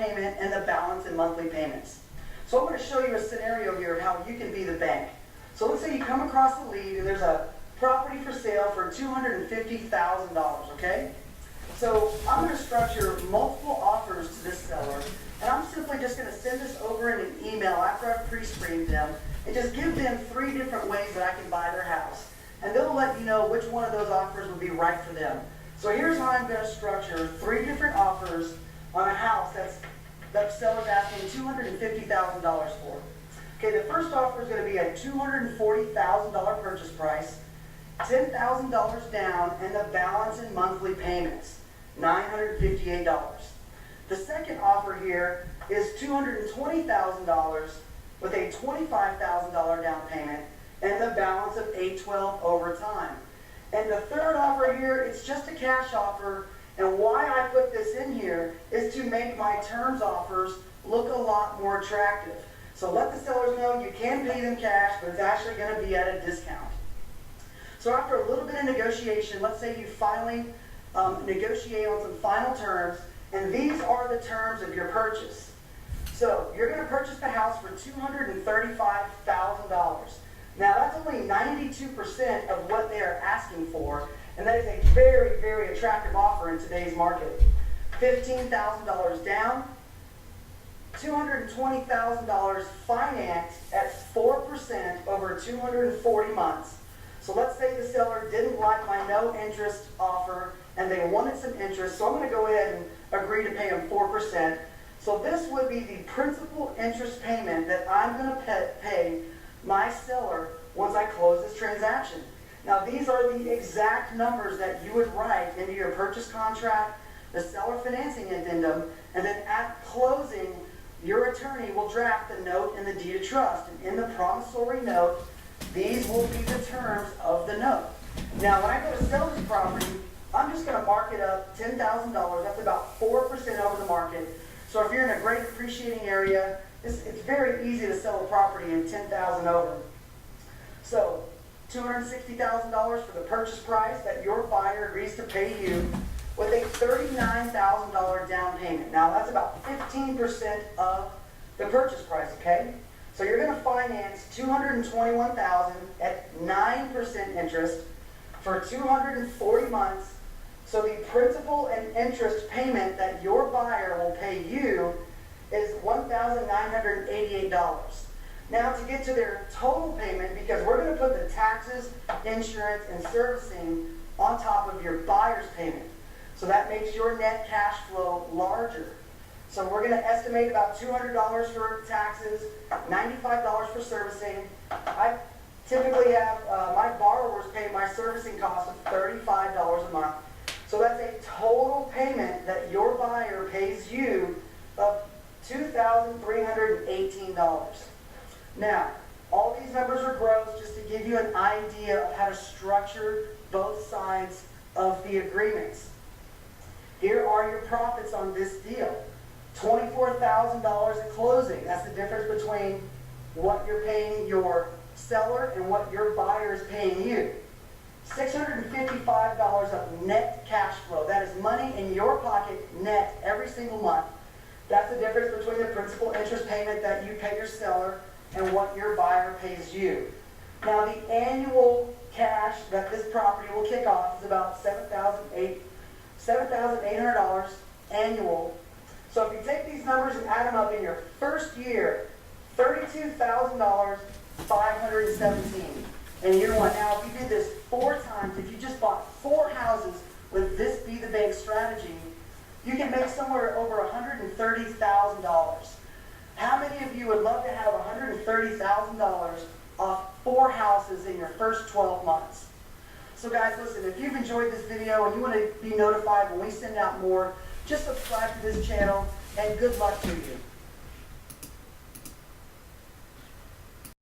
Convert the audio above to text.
payment and the balance in monthly payments. So I'm going to show you a scenario here of how you can be the bank. So let's say you come across a lead and there's a property for sale for $250,000, okay? So I'm going to structure multiple offers to this seller, and I'm simply just going to send this over in an email after I've pre-screened them, and just give them 3 different ways that I can buy their house. And they'll let you know which one of those offers would be right for them. So here's how I'm going to structure 3 different offers on a house that the seller's asking $250,000 for. Okay, the first offer is going to be a $240,000 purchase price, $10,000 down, and the balance in monthly payments, $958. The second offer here is $220,000 with a $25,000 down payment and the balance of $812 over time. And the third offer here, it's just a cash offer, and why I put this in here is to make my terms offers look a lot more attractive. So let the sellers know you can pay them cash, but it's actually going to be at a discount. So after a little bit of negotiation, let's say you finally negotiate on some final terms, and these are the terms of your purchase. So you're going to purchase the house for $235,000. Now that's only 92% of what they are asking for, and that is a very, very attractive offer in today's market. $15,000 down, $220,000 financed at 4% over 240 months. So let's say the seller didn't like my no interest offer and they wanted some interest, so I'm going to go ahead and agree to pay them 4%. So this would be the principal interest payment that I'm going to pay my seller once I close this transaction. Now these are the exact numbers that you would write into your purchase contract, the seller financing addendum, and then at closing, your attorney will draft the note and the deed of trust. And in the promissory note, these will be the terms of the note. Now when I go to sell this property, I'm just going to mark it up $10,000. That's about 4% over the market. So if you're in a great appreciating area, it's very easy to sell a property in $10,000 over. So $260,000 for the purchase price that your buyer agrees to pay you with a $39,000 down payment. Now that's about 15% of the purchase price, okay? So you're going to finance $221,000 at 9% interest for 240 months. So the principal and interest payment that your buyer will pay you is $1,988. Now to get to their total payment, because we're going to put the taxes, insurance, and servicing on top of your buyer's payment. So that makes your net cash flow larger. So we're going to estimate about $200 for taxes, $95 for servicing. I typically have my borrowers pay my servicing costs of $35 a month. So that's a total payment that your buyer pays you of $2,318. Now, all these numbers are gross just to give you an idea of how to structure both sides of the agreements. Here are your profits on this deal. $24,000 at closing. That's the difference between what you're paying your seller and what your buyer is paying you. $655 of net cash flow. That is money in your pocket net every single month. That's the difference between the principal interest payment that you pay your seller and what your buyer pays you. Now the annual cash that this property will kick off is about $7,800 annual. So if you take these numbers and add them up in your first year, $32,517 in year one. Now if you did this 4 times, if you just bought 4 houses with this Be the Bank strategy, you can make somewhere over $130,000. How many of you would love to have $130,000 off 4 houses in your first 12 months? So guys, listen, if you've enjoyed this video and you want to be notified when we send out more, just subscribe to this channel, and good luck to you.